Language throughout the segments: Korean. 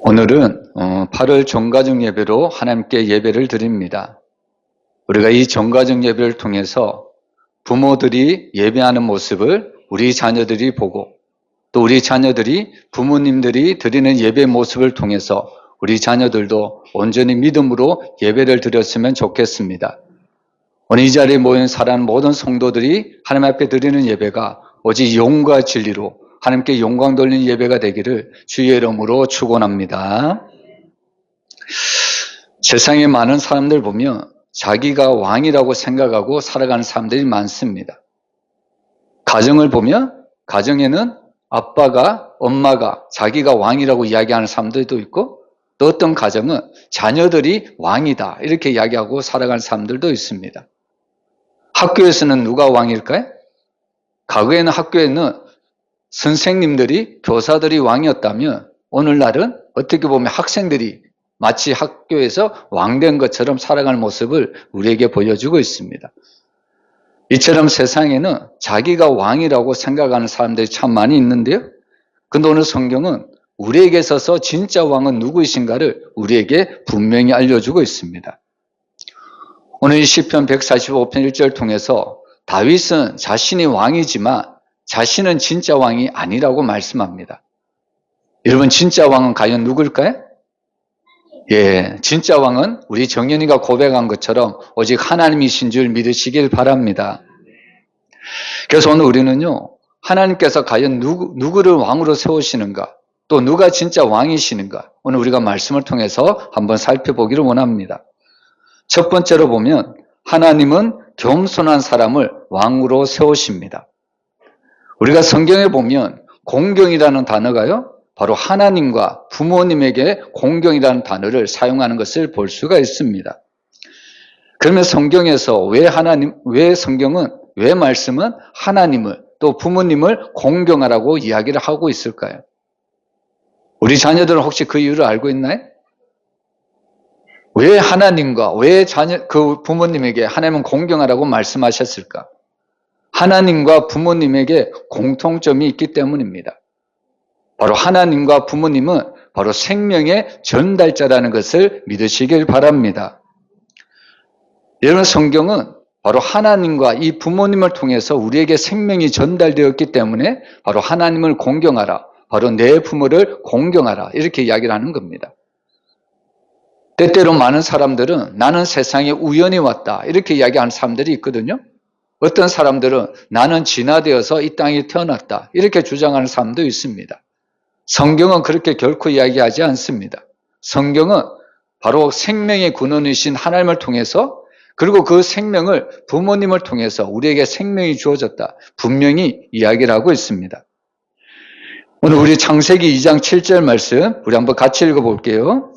오늘은 8월 정가정 예배로 하나님께 예배를 드립니다. 우리가 이 정가정 예배를 통해서 부모들이 예배하는 모습을 우리 자녀들이 보고, 또 우리 자녀들이 부모님들이 드리는 예배 모습을 통해서 우리 자녀들도 온전히 믿음으로 예배를 드렸으면 좋겠습니다. 오늘 이 자리에 모인 사랑하는 모든 성도들이 하나님 앞에 드리는 예배가 오직 영과 진리로 하나님께 영광 돌리는 예배가 되기를 주의 이름으로 축원합니다. 세상에 많은 사람들 보면 자기가 왕이라고 생각하고 살아가는 사람들이 많습니다. 가정을 보면 가정에는 아빠가, 엄마가 자기가 왕이라고 이야기하는 사람들도 있고, 또 어떤 가정은 자녀들이 왕이다 이렇게 이야기하고 살아가는 사람들도 있습니다. 학교에서는 누가 왕일까요? 과거에는 학교에는 선생님들이, 교사들이 왕이었다면 오늘날은 어떻게 보면 학생들이 마치 학교에서 왕된 것처럼 살아가는 모습을 우리에게 보여주고 있습니다. 이처럼 세상에는 자기가 왕이라고 생각하는 사람들이 참 많이 있는데요. 근데 오늘 성경은 우리에게 있어서 진짜 왕은 누구이신가를 우리에게 분명히 알려주고 있습니다. 오늘 이 시편 145편 1절 통해서 다윗은 자신이 왕이지만 자신은 진짜 왕이 아니라고 말씀합니다. 여러분, 진짜 왕은 과연 누굴까요? 진짜 왕은 우리 정연이가 고백한 것처럼 오직 하나님이신 줄 믿으시길 바랍니다. 그래서 오늘 우리는요, 하나님께서 과연 누구를 왕으로 세우시는가, 또 누가 진짜 왕이시는가, 오늘 우리가 말씀을 통해서 한번 살펴보기를 원합니다. 첫 번째로 보면 하나님은 겸손한 사람을 왕으로 세우십니다. 우리가 성경에 보면 공경이라는 단어가요, 바로 하나님과 부모님에게 공경이라는 단어를 사용하는 것을 볼 수가 있습니다. 그러면 성경에서 왜 말씀은 하나님을, 또 부모님을 공경하라고 이야기를 하고 있을까요? 우리 자녀들은 혹시 그 이유를 알고 있나요? 왜 하나님과 왜 그 부모님에게 하나님은 공경하라고 말씀하셨을까? 하나님과 부모님에게 공통점이 있기 때문입니다. 바로 하나님과 부모님은 바로 생명의 전달자라는 것을 믿으시길 바랍니다. 여러분, 성경은 바로 하나님과 이 부모님을 통해서 우리에게 생명이 전달되었기 때문에 바로 하나님을 공경하라, 바로 내 부모를 공경하라 이렇게 이야기를 하는 겁니다. 때때로 많은 사람들은 나는 세상에 우연히 왔다 이렇게 이야기하는 사람들이 있거든요. 어떤 사람들은 나는 진화되어서 이 땅에 태어났다 이렇게 주장하는 사람도 있습니다. 성경은 그렇게 결코 이야기하지 않습니다. 성경은 바로 생명의 근원이신 하나님을 통해서, 그리고 그 생명을 부모님을 통해서 우리에게 생명이 주어졌다 분명히 이야기를 하고 있습니다. 오늘 우리 창세기 2장 7절 말씀 우리 한번 같이 읽어볼게요.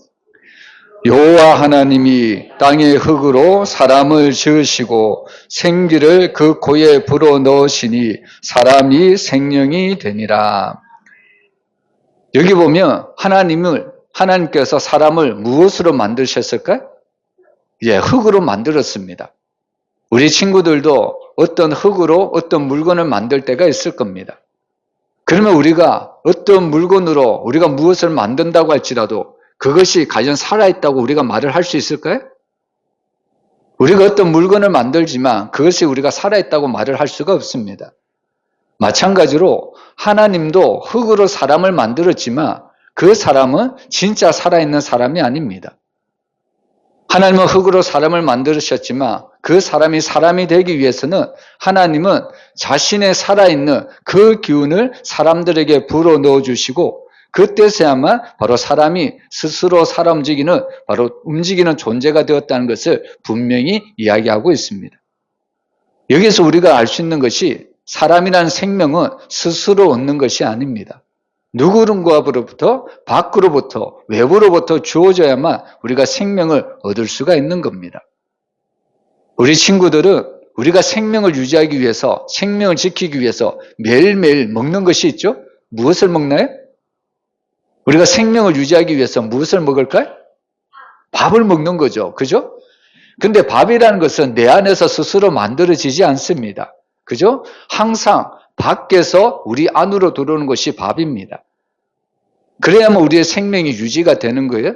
여호와 하나님이 땅의 흙으로 사람을 지으시고 생기를 그 코에 불어넣으시니 사람이 생명이 되니라. 여기 보면 하나님께서 사람을 무엇으로 만드셨을까요? 흙으로 만들었습니다. 우리 친구들도 어떤 흙으로 어떤 물건을 만들 때가 있을 겁니다. 그러면 우리가 어떤 물건으로 우리가 무엇을 만든다고 할지라도 그것이 과연 살아있다고 우리가 말을 할 수 있을까요? 우리가 어떤 물건을 만들지만 그것이 우리가 살아있다고 말을 할 수가 없습니다. 마찬가지로 하나님도 흙으로 사람을 만들었지만 그 사람은 진짜 살아있는 사람이 아닙니다. 하나님은 흙으로 사람을 만드셨지만 그 사람이 사람이 되기 위해서는 하나님은 자신의 살아있는 그 기운을 사람들에게 불어넣어 주시고, 그때서야만 바로 사람이 스스로 움직이는 존재가 되었다는 것을 분명히 이야기하고 있습니다. 여기서 우리가 알 수 있는 것이 사람이라는 생명은 스스로 얻는 것이 아닙니다. 누구인가로부터, 밖으로부터, 외부로부터 주어져야만 우리가 생명을 얻을 수가 있는 겁니다. 우리 친구들은 우리가 생명을 유지하기 위해서, 생명을 지키기 위해서 매일매일 먹는 것이 있죠? 무엇을 먹나요? 우리가 생명을 유지하기 위해서 무엇을 먹을까요? 밥을 먹는 거죠. 그죠? 근데 밥이라는 것은 내 안에서 스스로 만들어지지 않습니다. 그죠? 항상 밖에서 우리 안으로 들어오는 것이 밥입니다. 그래야만 우리의 생명이 유지가 되는 거예요.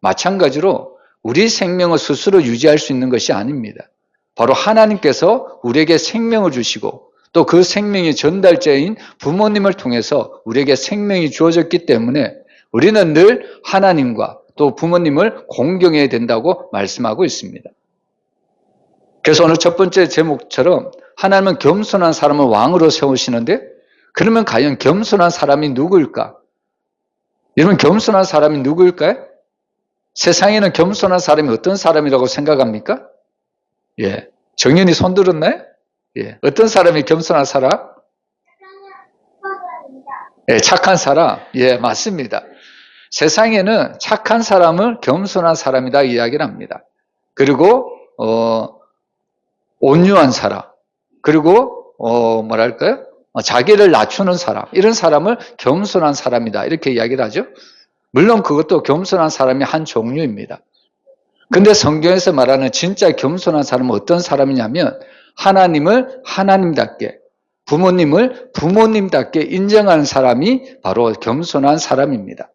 마찬가지로 우리 생명을 스스로 유지할 수 있는 것이 아닙니다. 바로 하나님께서 우리에게 생명을 주시고 또 그 생명의 전달자인 부모님을 통해서 우리에게 생명이 주어졌기 때문에 우리는 늘 하나님과 또 부모님을 공경해야 된다고 말씀하고 있습니다. 그래서 오늘 첫 번째 제목처럼 하나님은 겸손한 사람을 왕으로 세우시는데 그러면 과연 겸손한 사람이 누구일까? 여러분 겸손한 사람이 누구일까요? 세상에는 겸손한 사람이 어떤 사람이라고 생각합니까? 예, 정연이 손 들었나요? 예, 어떤 사람이 겸손한 사람? 예, 착한 사람. 예, 맞습니다. 세상에는 착한 사람을 겸손한 사람이다 이야기를 합니다. 그리고 온유한 사람, 그리고 뭐랄까요? 자기를 낮추는 사람, 이런 사람을 겸손한 사람이다 이렇게 이야기를 하죠. 물론 그것도 겸손한 사람이 한 종류입니다. 근데 성경에서 말하는 진짜 겸손한 사람은 어떤 사람이냐면 하나님을 하나님답게, 부모님을 부모님답게 인정하는 사람이 바로 겸손한 사람입니다.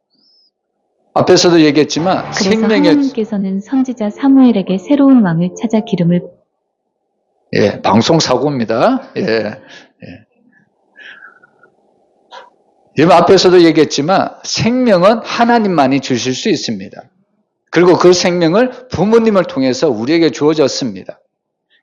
앞에서도 얘기했지만 그래서 생명의 하나님께서는 선지자 사무엘에게 새로운 왕을 찾아 기름을 예, 방송 사고입니다. 예. 여러분 앞에서도 얘기했지만 생명은 하나님만이 주실 수 있습니다. 그리고 그 생명을 부모님을 통해서 우리에게 주어졌습니다.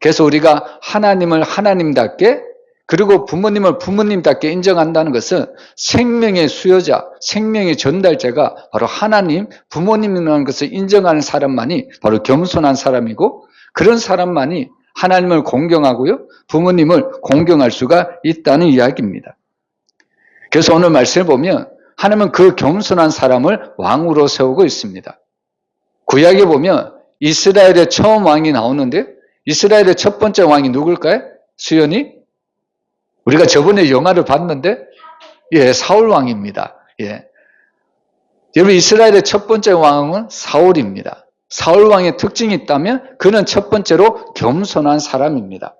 그래서 우리가 하나님을 하나님답게 그리고 부모님을 부모님답게 인정한다는 것은 생명의 수요자, 생명의 전달자가 바로 하나님, 부모님이라는 것을 인정하는 사람만이 바로 겸손한 사람이고 그런 사람만이 하나님을 공경하고요, 부모님을 공경할 수가 있다는 이야기입니다. 그래서 오늘 말씀을 보면 하나님은 그 겸손한 사람을 왕으로 세우고 있습니다. 구약에 보면 이스라엘의 처음 왕이 나오는데 이스라엘의 첫 번째 왕이 누굴까요? 수연이? 우리가 저번에 영화를 봤는데 예, 사울 왕입니다. 예. 여러분 이스라엘의 첫 번째 왕은 사울입니다. 사울 왕의 특징이 있다면 그는 첫 번째로 겸손한 사람입니다.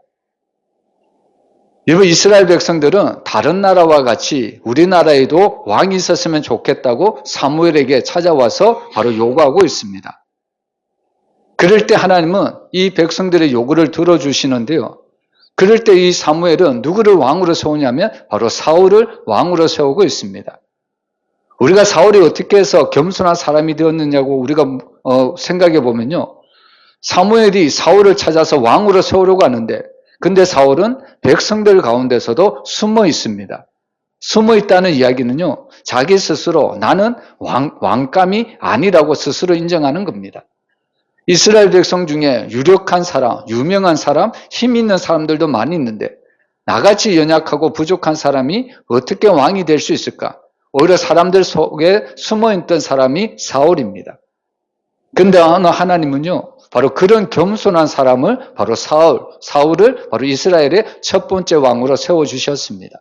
여러분 이스라엘 백성들은 다른 나라와 같이 우리나라에도 왕이 있었으면 좋겠다고 사무엘에게 찾아와서 바로 요구하고 있습니다. 그럴 때 하나님은 이 백성들의 요구를 들어주시는데요. 그럴 때 이 사무엘은 누구를 왕으로 세우냐면 바로 사울을 왕으로 세우고 있습니다. 우리가 사울이 어떻게 해서 겸손한 사람이 되었느냐고 우리가 생각해 보면요. 사무엘이 사울을 찾아서 왕으로 세우려고 하는데 근데 사울은 백성들 가운데서도 숨어 있습니다. 숨어 있다는 이야기는요. 자기 스스로 나는 왕감이 아니라고 스스로 인정하는 겁니다. 이스라엘 백성 중에 유력한 사람, 유명한 사람, 힘 있는 사람들도 많이 있는데 나같이 연약하고 부족한 사람이 어떻게 왕이 될 수 있을까? 오히려 사람들 속에 숨어있던 사람이 사울입니다. 근데 하나님은요, 바로 그런 겸손한 사람을 바로 사울을 바로 이스라엘의 첫 번째 왕으로 세워주셨습니다.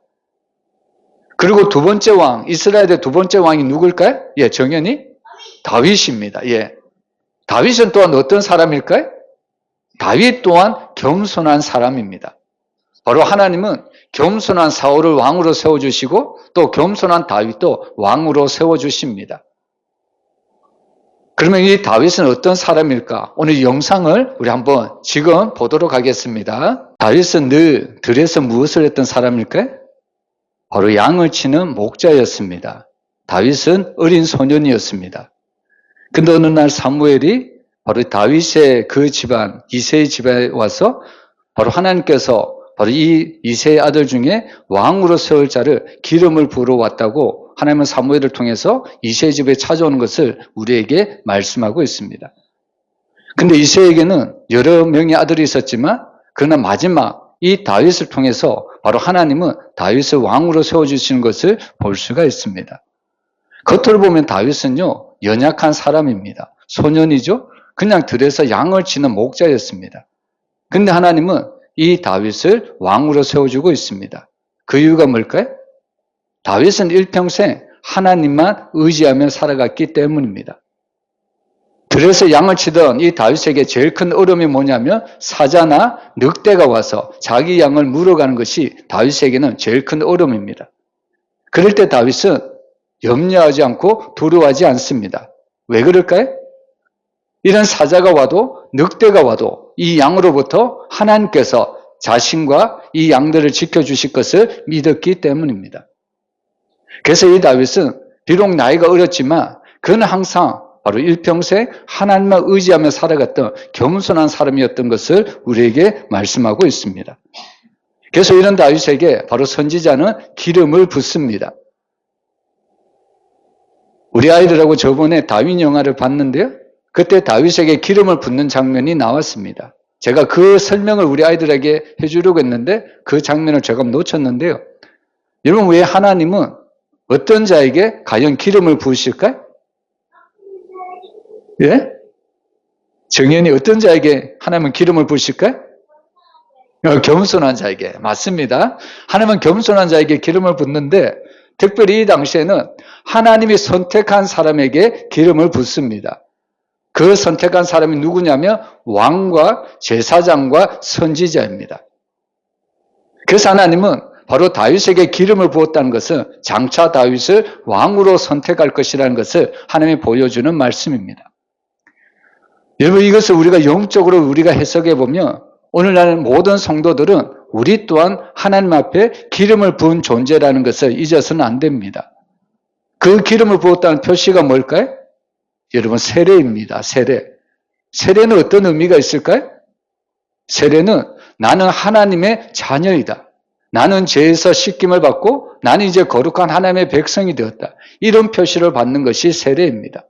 그리고 두 번째 왕, 이스라엘의 두 번째 왕이 누굴까요? 예, 정연이? 다윗입니다. 예. 다윗은 또한 어떤 사람일까요? 다윗 또한 겸손한 사람입니다. 바로 하나님은 겸손한 사울을 왕으로 세워주시고 또 겸손한 다윗도 왕으로 세워주십니다. 그러면 이 다윗은 어떤 사람일까? 오늘 이 영상을 우리 한번 지금 보도록 하겠습니다. 다윗은 늘 들에서 무엇을 했던 사람일까요? 바로 양을 치는 목자였습니다. 다윗은 어린 소년이었습니다. 근데 어느 날 사무엘이 바로 다윗의 그 집안, 이새의 집에 와서 바로 하나님께서 바로 이 이새의 아들 중에 왕으로 세울 자를 기름을 부으러 왔다고 하나님은 사무엘을 통해서 이새의 집에 찾아오는 것을 우리에게 말씀하고 있습니다. 근데 이새에게는 여러 명의 아들이 있었지만 그러나 마지막 이 다윗을 통해서 바로 하나님은 다윗을 왕으로 세워주시는 것을 볼 수가 있습니다. 겉으로 보면 다윗은요, 연약한 사람입니다. 소년이죠? 그냥 들에서 양을 치는 목자였습니다. 근데 하나님은 이 다윗을 왕으로 세워주고 있습니다. 그 이유가 뭘까요? 다윗은 일평생 하나님만 의지하며 살아갔기 때문입니다. 들에서 양을 치던 이 다윗에게 제일 큰 어려움이 뭐냐면 사자나 늑대가 와서 자기 양을 물어가는 것이 다윗에게는 제일 큰 어려움입니다. 그럴 때 다윗은 염려하지 않고 두려워하지 않습니다. 왜 그럴까요? 이런 사자가 와도 늑대가 와도 이 양으로부터 하나님께서 자신과 이 양들을 지켜주실 것을 믿었기 때문입니다. 그래서 이 다윗은 비록 나이가 어렸지만 그는 항상 바로 일평생 하나님만 의지하며 살아갔던 겸손한 사람이었던 것을 우리에게 말씀하고 있습니다. 그래서 이런 다윗에게 바로 선지자는 기름을 붓습니다. 우리 아이들하고 저번에 다윗 영화를 봤는데요. 그때 다윗에게 기름을 붓는 장면이 나왔습니다. 제가 그 설명을 우리 아이들에게 해주려고 했는데 그 장면을 제가 놓쳤는데요. 여러분, 왜 하나님은 어떤 자에게 과연 기름을 부으실까요? 예? 정연이 어떤 자에게 하나님은 기름을 부으실까요? 겸손한 자에게. 맞습니다. 하나님은 겸손한 자에게 기름을 붓는데 특별히 이 당시에는 하나님이 선택한 사람에게 기름을 붓습니다. 그 선택한 사람이 누구냐면 왕과 제사장과 선지자입니다. 그래서 하나님은 바로 다윗에게 기름을 부었다는 것은 장차 다윗을 왕으로 선택할 것이라는 것을 하나님이 보여주는 말씀입니다. 여러분, 이것을 우리가 영적으로 우리가 해석해 보면 오늘날 모든 성도들은 우리 또한 하나님 앞에 기름을 부은 존재라는 것을 잊어서는 안 됩니다. 그 기름을 부었다는 표시가 뭘까요? 여러분, 세례입니다. 세례. 세례는 어떤 의미가 있을까요? 세례는 나는 하나님의 자녀이다. 나는 죄에서 씻김을 받고 나는 이제 거룩한 하나님의 백성이 되었다. 이런 표시를 받는 것이 세례입니다.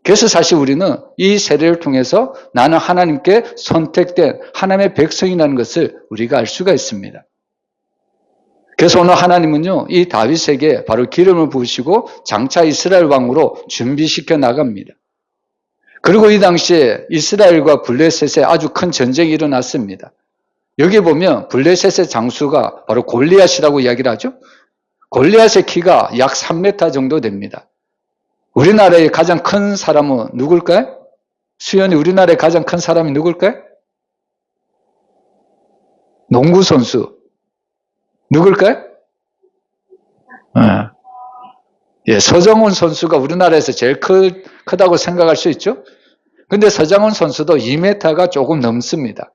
그래서 사실 우리는 이 세례를 통해서 나는 하나님께 선택된 하나님의 백성이라는 것을 우리가 알 수가 있습니다. 그래서 오늘 하나님은요, 이 다윗에게 바로 기름을 부으시고 장차 이스라엘 왕으로 준비시켜 나갑니다. 그리고 이 당시에 이스라엘과 블레셋에 아주 큰 전쟁이 일어났습니다. 여기 보면 블레셋의 장수가 바로 골리앗이라고 이야기를 하죠. 골리앗의 키가 약 3m 정도 됩니다. 우리나라의 가장 큰 사람은 누굴까요? 수연이 우리나라의 가장 큰 사람이 누굴까요? 농구 선수. 누굴까요? 예, 서정훈 선수가 우리나라에서 제일 크다고 생각할 수 있죠? 근데 서정훈 선수도 2m가 조금 넘습니다.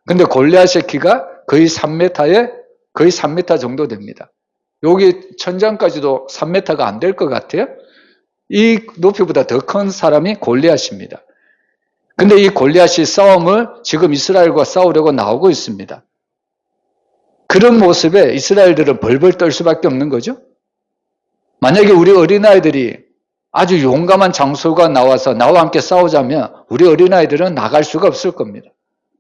근데 골리앗의 키가 거의 3m 정도 됩니다. 여기 천장까지도 3m가 안 될 것 같아요. 이 높이보다 더 큰 사람이 골리앗입니다. 근데 이 골리앗이 싸움을 지금 이스라엘과 싸우려고 나오고 있습니다. 그런 모습에 이스라엘들은 벌벌 떨 수밖에 없는 거죠. 만약에 우리 어린아이들이 아주 용감한 장수가 나와서 나와 함께 싸우자면 우리 어린아이들은 나갈 수가 없을 겁니다.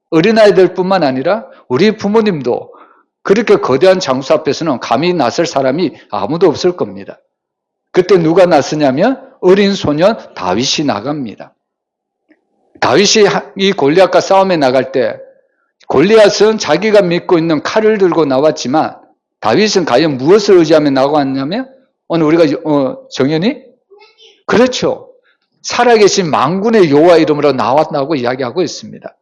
어린아이들뿐만 아니라 우리 부모님도 그렇게 거대한 장수 앞에서는 감히 나설 사람이 아무도 없을 겁니다. 그때 누가 나서냐면 어린 소년 다윗이 나갑니다. 다윗이 이 골리앗과 싸움에 나갈 때 골리앗은 자기가 믿고 있는 칼을 들고 나왔지만 다윗은 과연 무엇을 의지하며 나왔냐면 오늘 우리가 정연이? 그렇죠. 살아계신 만군의 여호와 이름으로 나왔다고 이야기하고 있습니다.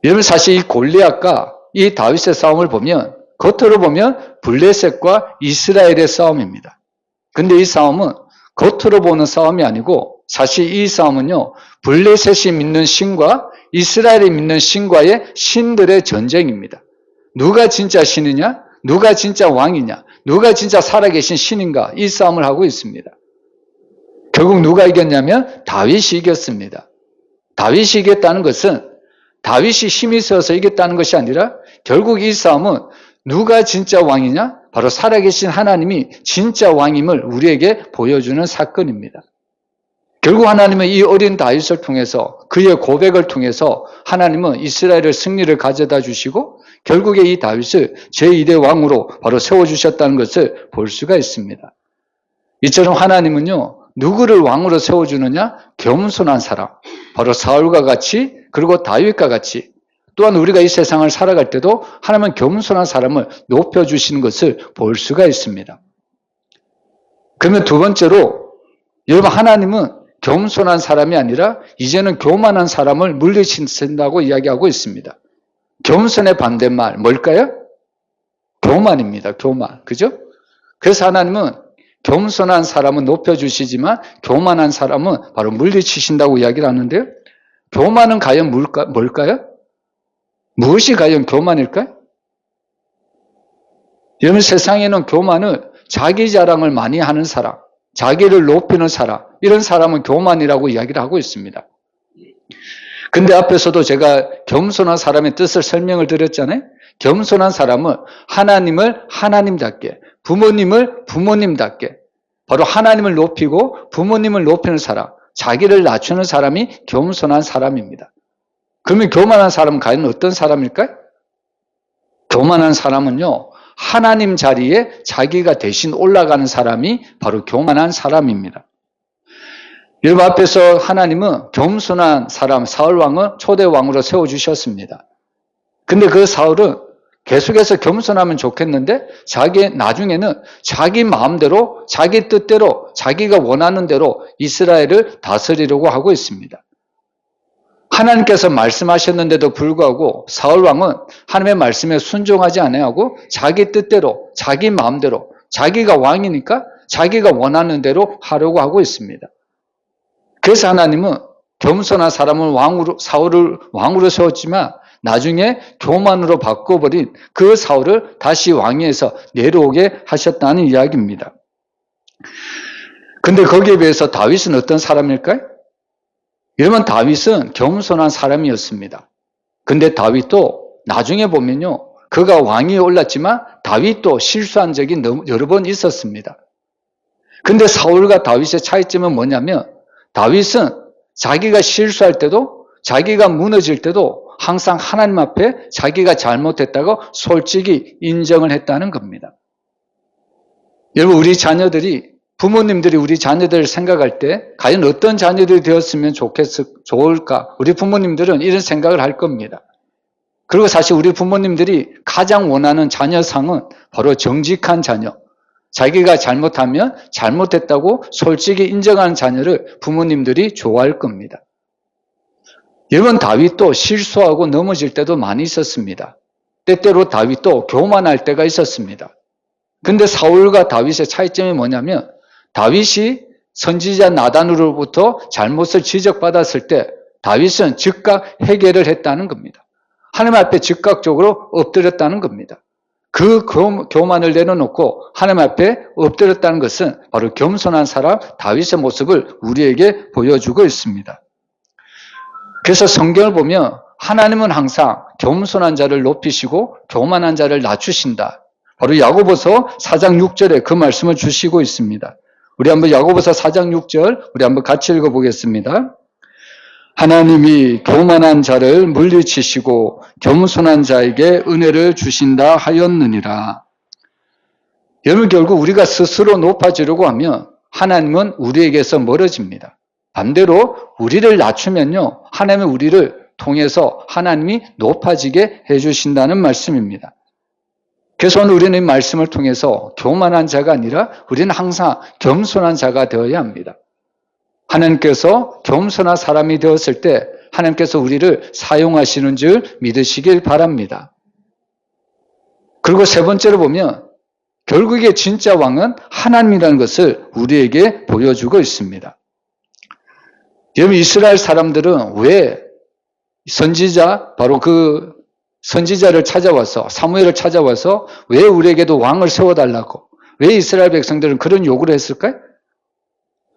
여러분, 사실 이 골리앗과 이 다윗의 싸움을 보면 겉으로 보면 블레셋과 이스라엘의 싸움입니다. 근데 이 싸움은 겉으로 보는 싸움이 아니고 사실 이 싸움은요, 블레셋이 믿는 신과 이스라엘이 믿는 신과의 신들의 전쟁입니다. 누가 진짜 신이냐? 누가 진짜 왕이냐? 누가 진짜 살아계신 신인가? 이 싸움을 하고 있습니다. 결국 누가 이겼냐면 다윗이 이겼습니다. 다윗이 이겼다는 것은 다윗이 힘이 있어서 이겼다는 것이 아니라 결국 이 싸움은 누가 진짜 왕이냐? 바로 살아계신 하나님이 진짜 왕임을 우리에게 보여주는 사건입니다. 결국 하나님은 이 어린 다윗을 통해서 그의 고백을 통해서 하나님은 이스라엘의 승리를 가져다 주시고 결국에 이 다윗을 제2대 왕으로 바로 세워주셨다는 것을 볼 수가 있습니다. 이처럼 하나님은요, 누구를 왕으로 세워주느냐? 겸손한 사람, 바로 사울과 같이 그리고 다윗과 같이 또한 우리가 이 세상을 살아갈 때도 하나님은 겸손한 사람을 높여주시는 것을 볼 수가 있습니다. 그러면 두 번째로 여러분, 하나님은 겸손한 사람이 아니라 이제는 교만한 사람을 물리친다고 이야기하고 있습니다. 겸손의 반대말 뭘까요? 교만입니다. 교만. 그죠? 그래서 하나님은 겸손한 사람은 높여주시지만 교만한 사람은 바로 물리치신다고 이야기를 하는데요. 교만은 과연 뭘까요? 무엇이 과연 교만일까요? 여러분, 세상에는 교만을 자기 자랑을 많이 하는 사람, 자기를 높이는 사람, 이런 사람은 교만이라고 이야기를 하고 있습니다. 근데 앞에서도 제가 겸손한 사람의 뜻을 설명을 드렸잖아요. 겸손한 사람은 하나님을 하나님답게, 부모님을 부모님답게, 바로 하나님을 높이고 부모님을 높이는 사람, 자기를 낮추는 사람이 겸손한 사람입니다. 그러면 교만한 사람은 과연 어떤 사람일까요? 교만한 사람은요, 하나님 자리에 자기가 대신 올라가는 사람이 바로 교만한 사람입니다. 여러분, 앞에서 하나님은 겸손한 사람 사울왕을 초대왕으로 세워주셨습니다. 근데 그 사울은 계속해서 겸손하면 좋겠는데 나중에는 자기 마음대로, 자기 뜻대로, 자기가 원하는 대로 이스라엘을 다스리려고 하고 있습니다. 하나님께서 말씀하셨는데도 불구하고 사울왕은 하나님의 말씀에 순종하지 아니하고 자기 뜻대로, 자기 마음대로, 자기가 왕이니까 자기가 원하는 대로 하려고 하고 있습니다. 그래서 하나님은 겸손한 사람을 사울을 왕으로 세웠지만 나중에 교만으로 바꿔버린 그 사울을 다시 왕위에서 내려오게 하셨다는 이야기입니다. 근데 거기에 비해서 다윗은 어떤 사람일까요? 여러분, 다윗은 겸손한 사람이었습니다. 근데 다윗도 나중에 보면요, 그가 왕위에 올랐지만 다윗도 실수한 적이 여러 번 있었습니다. 근데 사울과 다윗의 차이점은 뭐냐면 다윗은 자기가 실수할 때도, 자기가 무너질 때도 항상 하나님 앞에 자기가 잘못했다고 솔직히 인정을 했다는 겁니다. 여러분, 우리 자녀들이, 부모님들이 우리 자녀들을 생각할 때 과연 어떤 자녀들이 되었으면 좋을까? 우리 부모님들은 이런 생각을 할 겁니다. 그리고 사실 우리 부모님들이 가장 원하는 자녀상은 바로 정직한 자녀, 자기가 잘못하면 잘못했다고 솔직히 인정하는 자녀를 부모님들이 좋아할 겁니다. 여러분, 다윗도 실수하고 넘어질 때도 많이 있었습니다. 때때로 다윗도 교만할 때가 있었습니다. 근데 사울과 다윗의 차이점이 뭐냐면 다윗이 선지자 나단으로부터 잘못을 지적받았을 때 다윗은 즉각 해결을 했다는 겁니다. 하나님 앞에 즉각적으로 엎드렸다는 겁니다. 그 교만을 내려놓고 하나님 앞에 엎드렸다는 것은 바로 겸손한 사람 다윗의 모습을 우리에게 보여주고 있습니다. 그래서 성경을 보면 하나님은 항상 겸손한 자를 높이시고 교만한 자를 낮추신다. 바로 야고보서 4장 6절에 그 말씀을 주시고 있습니다. 우리 한번 야고보서 4장 6절 우리 한번 같이 읽어보겠습니다. 하나님이 교만한 자를 물리치시고 겸손한 자에게 은혜를 주신다 하였느니라. 여러분, 결국 우리가 스스로 높아지려고 하면 하나님은 우리에게서 멀어집니다. 반대로 우리를 낮추면요, 하나님은 우리를 통해서 하나님이 높아지게 해주신다는 말씀입니다. 그래서 오늘 우리는 이 말씀을 통해서 교만한 자가 아니라 우리는 항상 겸손한 자가 되어야 합니다. 하나님께서 겸손한 사람이 되었을 때 하나님께서 우리를 사용하시는 줄 믿으시길 바랍니다. 그리고 세 번째로 보면 결국에 진짜 왕은 하나님이라는 것을 우리에게 보여주고 있습니다. 여러분, 이스라엘 사람들은 왜 선지자, 바로 그 선지자를 찾아와서, 사무엘을 찾아와서 왜 우리에게도 왕을 세워달라고, 왜 이스라엘 백성들은 그런 요구를 했을까요?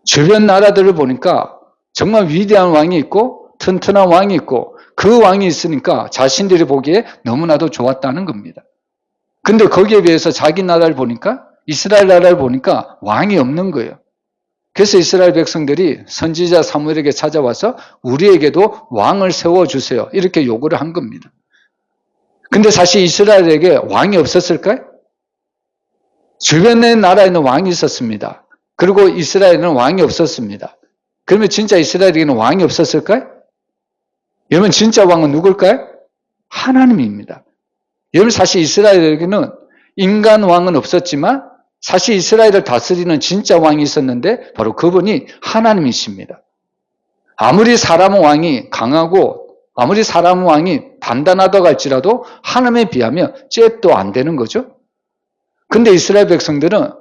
주변 나라들을 보니까 정말 위대한 왕이 있고 튼튼한 왕이 있고 그 왕이 있으니까 자신들이 보기에 너무나도 좋았다는 겁니다. 근데 거기에 비해서 자기 나라를 보니까, 이스라엘 나라를 보니까 왕이 없는 거예요. 그래서 이스라엘 백성들이 선지자 사무엘에게 찾아와서 우리에게도 왕을 세워주세요, 이렇게 요구를 한 겁니다. 근데 사실 이스라엘에게 왕이 없었을까요? 주변의 나라에는 왕이 있었습니다. 그리고 이스라엘에는 왕이 없었습니다. 그러면 진짜 이스라엘에게는 왕이 없었을까요? 여러분, 진짜 왕은 누굴까요? 하나님입니다. 여러분, 사실 이스라엘에게는 인간 왕은 없었지만 사실 이스라엘을 다스리는 진짜 왕이 있었는데 바로 그분이 하나님이십니다. 아무리 사람 왕이 강하고 아무리 사람 왕이 단단하다고 할지라도 하나님에 비하면 잽도 안 되는 거죠. 근데 이스라엘 백성들은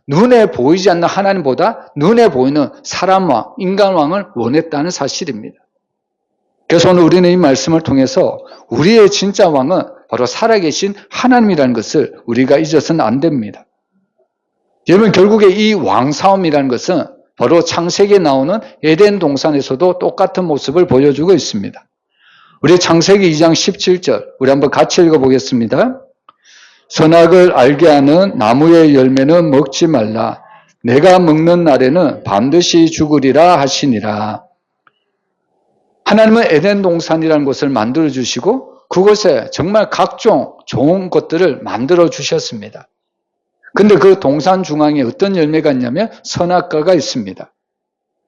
눈에 보이지 않는 하나님보다 눈에 보이는 사람왕, 인간왕을 원했다는 사실입니다. 그래서 오늘 우리는 이 말씀을 통해서 우리의 진짜 왕은 바로 살아계신 하나님이라는 것을 우리가 잊어서는 안 됩니다. 여러분, 결국에 이 왕싸움이라는 것은 바로 창세기에 나오는 에덴 동산에서도 똑같은 모습을 보여주고 있습니다. 우리 창세기 2장 17절 우리 한번 같이 읽어보겠습니다. 선악을 알게 하는 나무의 열매는 먹지 말라. 내가 먹는 날에는 반드시 죽으리라 하시니라. 하나님은 에덴 동산이라는 곳을 만들어 주시고 그곳에 정말 각종 좋은 것들을 만들어 주셨습니다. 근데 그 동산 중앙에 어떤 열매가 있냐면 선악과가 있습니다.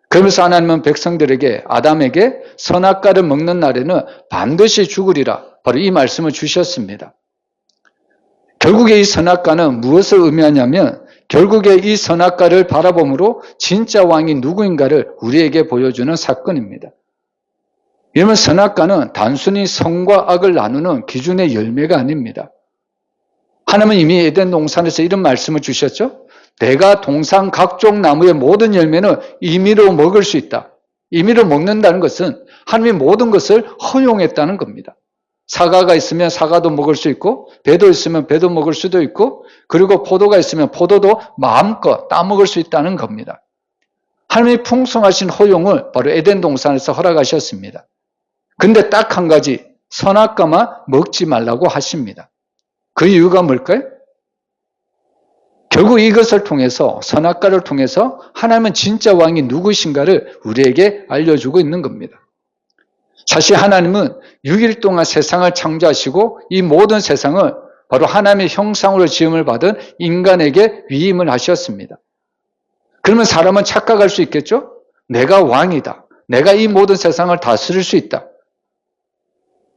그러면서 하나님은 백성들에게, 아담에게 선악과를 먹는 날에는 반드시 죽으리라, 바로 이 말씀을 주셨습니다. 결국에 이 선악과는 무엇을 의미하냐면 결국에 이 선악과를 바라봄으로 진짜 왕이 누구인가를 우리에게 보여주는 사건입니다. 이러면 선악과는 단순히 선과 악을 나누는 기준의 열매가 아닙니다. 하나님은 이미 에덴 동산에서 이런 말씀을 주셨죠. 내가 동산 각종 나무의 모든 열매는 임의로 먹을 수 있다. 임의로 먹는다는 것은 하나님이 모든 것을 허용했다는 겁니다. 사과가 있으면 사과도 먹을 수 있고, 배도 있으면 배도 먹을 수도 있고, 그리고 포도가 있으면 포도도 마음껏 따먹을 수 있다는 겁니다. 하나님이 풍성하신 허용을 바로 에덴 동산에서 허락하셨습니다. 근데 딱 한 가지, 선악과만 먹지 말라고 하십니다. 그 이유가 뭘까요? 결국 이것을 통해서, 선악과를 통해서 하나님은 진짜 왕이 누구신가를 우리에게 알려주고 있는 겁니다. 사실 하나님은 6일 동안 세상을 창조하시고 이 모든 세상을 바로 하나님의 형상으로 지음을 받은 인간에게 위임을 하셨습니다. 그러면 사람은 착각할 수 있겠죠? 내가 왕이다. 내가 이 모든 세상을 다스릴 수 있다.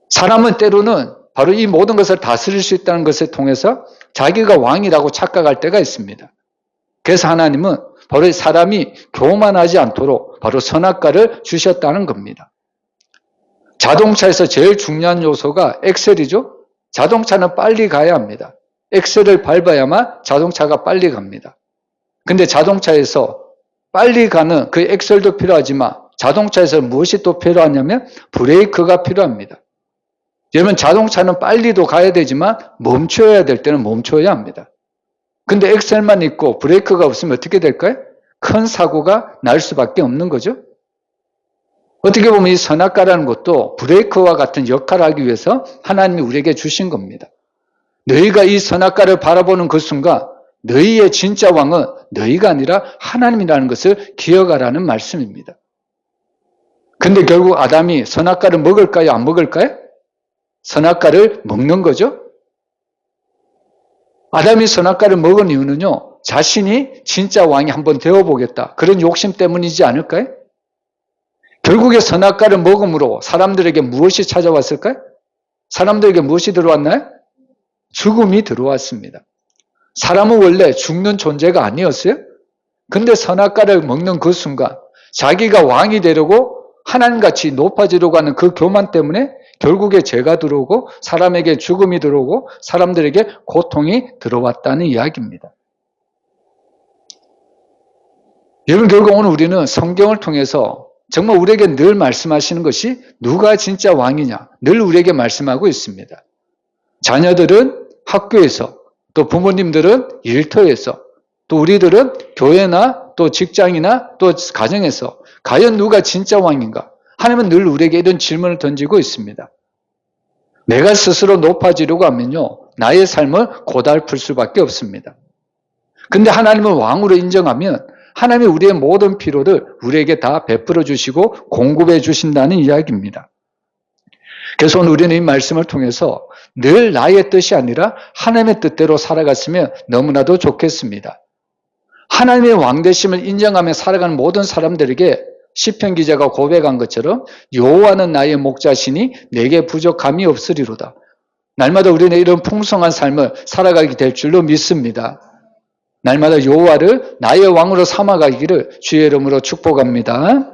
사람은 때로는 바로 이 모든 것을 다스릴 수 있다는 것을 통해서 자기가 왕이라고 착각할 때가 있습니다. 그래서 하나님은 바로 사람이 교만하지 않도록 바로 선악과를 주셨다는 겁니다. 자동차에서 제일 중요한 요소가 엑셀이죠. 자동차는 빨리 가야 합니다. 엑셀을 밟아야만 자동차가 빨리 갑니다. 근데 자동차에서 빨리 가는 그 엑셀도 필요하지만 자동차에서 무엇이 또 필요하냐면 브레이크가 필요합니다. 여러분, 자동차는 빨리도 가야 되지만 멈춰야 될 때는 멈춰야 합니다. 근데 엑셀만 있고 브레이크가 없으면 어떻게 될까요? 큰 사고가 날 수밖에 없는 거죠. 어떻게 보면 이 선악과라는 것도 브레이크와 같은 역할을 하기 위해서 하나님이 우리에게 주신 겁니다. 너희가 이 선악과를 바라보는 그 순간 너희의 진짜 왕은 너희가 아니라 하나님이라는 것을 기억하라는 말씀입니다. 근데 결국 아담이 선악과를 먹을까요? 안 먹을까요? 선악과를 먹는 거죠. 아담이 선악과를 먹은 이유는요, 자신이 진짜 왕이 한번 되어보겠다, 그런 욕심 때문이지 않을까요? 결국에 선악과를 먹음으로 사람들에게 무엇이 찾아왔을까요? 사람들에게 무엇이 들어왔나요? 죽음이 들어왔습니다. 사람은 원래 죽는 존재가 아니었어요? 근데 선악과를 먹는 그 순간 자기가 왕이 되려고 하나님같이 높아지려고 하는 그 교만 때문에 결국에 죄가 들어오고 사람에게 죽음이 들어오고 사람들에게 고통이 들어왔다는 이야기입니다. 여러분, 결국 오늘 우리는 성경을 통해서 정말 우리에게 늘 말씀하시는 것이 누가 진짜 왕이냐 늘 우리에게 말씀하고 있습니다. 자녀들은 학교에서, 또 부모님들은 일터에서, 또 우리들은 교회나 또 직장이나 또 가정에서 과연 누가 진짜 왕인가? 하나님은 늘 우리에게 이런 질문을 던지고 있습니다. 내가 스스로 높아지려고 하면요, 나의 삶을 고달플 수밖에 없습니다. 근데 하나님을 왕으로 인정하면 하나님이 우리의 모든 필요를 우리에게 다 베풀어 주시고 공급해 주신다는 이야기입니다. 그래서 오늘 우리는 이 말씀을 통해서 늘 나의 뜻이 아니라 하나님의 뜻대로 살아갔으면 너무나도 좋겠습니다. 하나님의 왕되심을 인정하며 살아가는 모든 사람들에게 시편 기자가 고백한 것처럼 여호와는 나의 목자시니 내게 부족함이 없으리로다. 날마다 우리는 이런 풍성한 삶을 살아가게 될 줄로 믿습니다. 날마다 여호와를 나의 왕으로 삼아가기를 주의 이름으로 축복합니다.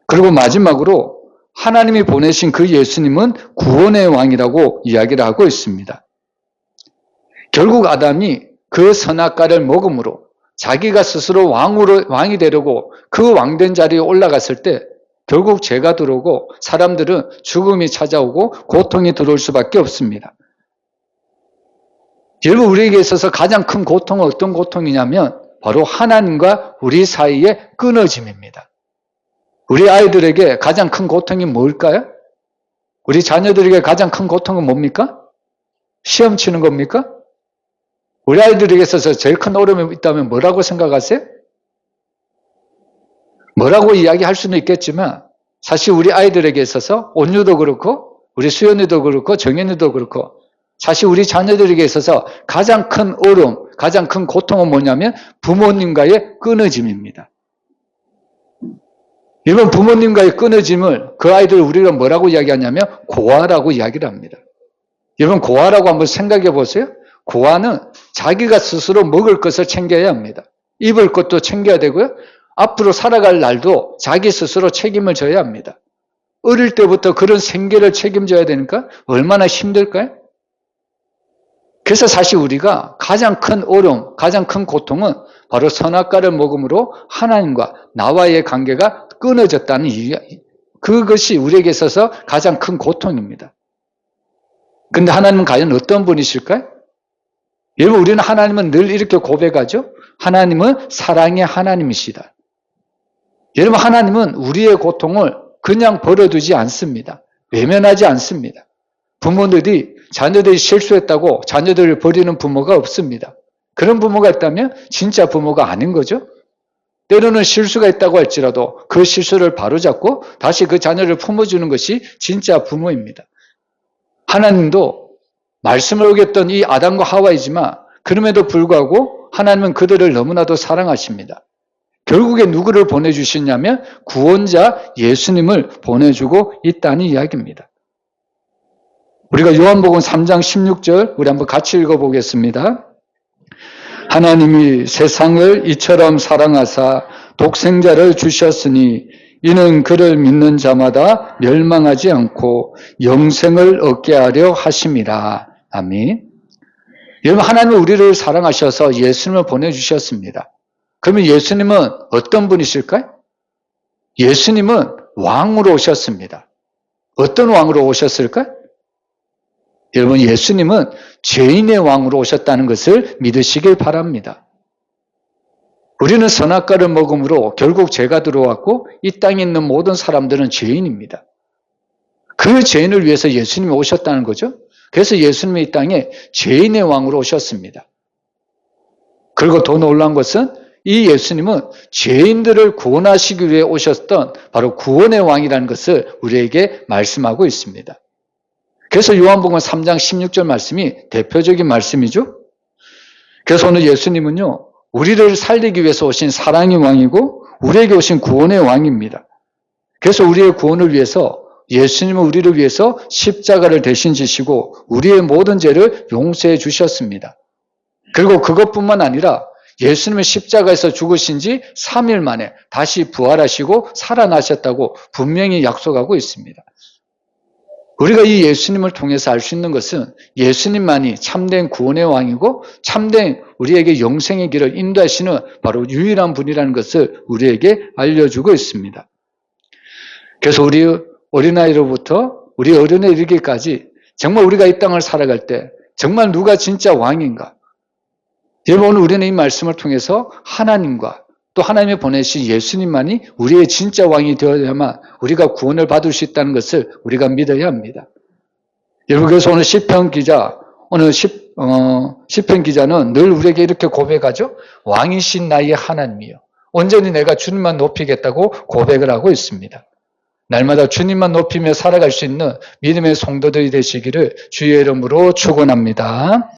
그리고 마지막으로 하나님이 보내신 그 예수님은 구원의 왕이라고 이야기를 하고 있습니다. 결국 아담이 그 선악과를 먹음으로 자기가 스스로 왕이 되려고 그 왕된 자리에 올라갔을 때 결국 죄가 들어오고 사람들은 죽음이 찾아오고 고통이 들어올 수밖에 없습니다. 여러분, 우리에게 있어서 가장 큰 고통은 어떤 고통이냐면 바로 하나님과 우리 사이의 끊어짐입니다. 우리 아이들에게 가장 큰 고통이 뭘까요? 우리 자녀들에게 가장 큰 고통은 뭡니까? 시험 치는 겁니까? 우리 아이들에게 있어서 제일 큰 어려움이 있다면 뭐라고 생각하세요? 뭐라고 이야기할 수는 있겠지만 사실 우리 아이들에게 있어서 온유도 그렇고 우리 수연이도 그렇고 정연이도 그렇고 사실 우리 자녀들에게 있어서 가장 큰 어려움, 가장 큰 고통은 뭐냐면 부모님과의 끊어짐입니다. 이런 부모님과의 끊어짐을 그 아이들을 우리가 뭐라고 이야기하냐면 고아라고 이야기를 합니다. 여러분, 고아라고 한번 생각해 보세요. 고아는 자기가 스스로 먹을 것을 챙겨야 합니다. 입을 것도 챙겨야 되고요. 앞으로 살아갈 날도 자기 스스로 책임을 져야 합니다. 어릴 때부터 그런 생계를 책임져야 되니까 얼마나 힘들까요? 그래서 사실 우리가 가장 큰 어려움, 가장 큰 고통은 바로 선악과를 먹음으로 하나님과 나와의 관계가 끊어졌다는 이유, 그것이 우리에게 있어서 가장 큰 고통입니다. 근데 하나님은 과연 어떤 분이실까요? 여러분, 우리는 하나님은 늘 이렇게 고백하죠. 하나님은 사랑의 하나님이시다. 여러분, 하나님은 우리의 고통을 그냥 버려두지 않습니다. 외면하지 않습니다. 부모들이 자녀들이 실수했다고 자녀들을 버리는 부모가 없습니다. 그런 부모가 있다면 진짜 부모가 아닌 거죠. 때로는 실수가 있다고 할지라도 그 실수를 바로잡고 다시 그 자녀를 품어주는 것이 진짜 부모입니다. 하나님도 말씀을 어겼던 이 아담과 하와이지만 그럼에도 불구하고 하나님은 그들을 너무나도 사랑하십니다. 결국에 누구를 보내주시냐면 구원자 예수님을 보내주고 있다는 이야기입니다. 우리가 요한복음 3장 16절 우리 한번 같이 읽어보겠습니다. 하나님이 세상을 이처럼 사랑하사 독생자를 주셨으니 이는 그를 믿는 자마다 멸망하지 않고 영생을 얻게 하려 하심이라. 아멘. 여러분, 하나님은 우리를 사랑하셔서 예수님을 보내주셨습니다. 그러면 예수님은 어떤 분이실까요? 예수님은 왕으로 오셨습니다. 어떤 왕으로 오셨을까요? 여러분, 예수님은 죄인의 왕으로 오셨다는 것을 믿으시길 바랍니다. 우리는 선악과를 먹음으로 결국 죄가 들어왔고 이 땅에 있는 모든 사람들은 죄인입니다. 그 죄인을 위해서 예수님이 오셨다는 거죠. 그래서 예수님이 이 땅에 죄인의 왕으로 오셨습니다. 그리고 더 놀라운 것은 이 예수님은 죄인들을 구원하시기 위해 오셨던 바로 구원의 왕이라는 것을 우리에게 말씀하고 있습니다. 그래서 요한복음 3장 16절 말씀이 대표적인 말씀이죠. 그래서 오늘 예수님은요, 우리를 살리기 위해서 오신 사랑의 왕이고 우리에게 오신 구원의 왕입니다. 그래서 우리의 구원을 위해서 예수님은 우리를 위해서 십자가를 대신 지시고 우리의 모든 죄를 용서해 주셨습니다. 그리고 그것뿐만 아니라 예수님은 십자가에서 죽으신 지 3일 만에 다시 부활하시고 살아나셨다고 분명히 약속하고 있습니다. 우리가 이 예수님을 통해서 알 수 있는 것은 예수님만이 참된 구원의 왕이고 참된 우리에게 영생의 길을 인도하시는 바로 유일한 분이라는 것을 우리에게 알려주고 있습니다. 그래서 우리 어린아이로부터 우리 어른에 이르기까지 정말 우리가 이 땅을 살아갈 때 정말 누가 진짜 왕인가? 여러분, 오늘 우리는 이 말씀을 통해서 하나님과 또 하나님이 보내신 예수님만이 우리의 진짜 왕이 되어야만 우리가 구원을 받을 수 있다는 것을 우리가 믿어야 합니다. 여러분, 그래서 오늘 시편 기자, 오늘 시편 기자는 늘 우리에게 이렇게 고백하죠. 왕이신 나의 하나님이요, 온전히 내가 주님만 높이겠다고 고백을 하고 있습니다. 날마다 주님만 높이며 살아갈 수 있는 믿음의 성도들이 되시기를 주의 이름으로 축원합니다.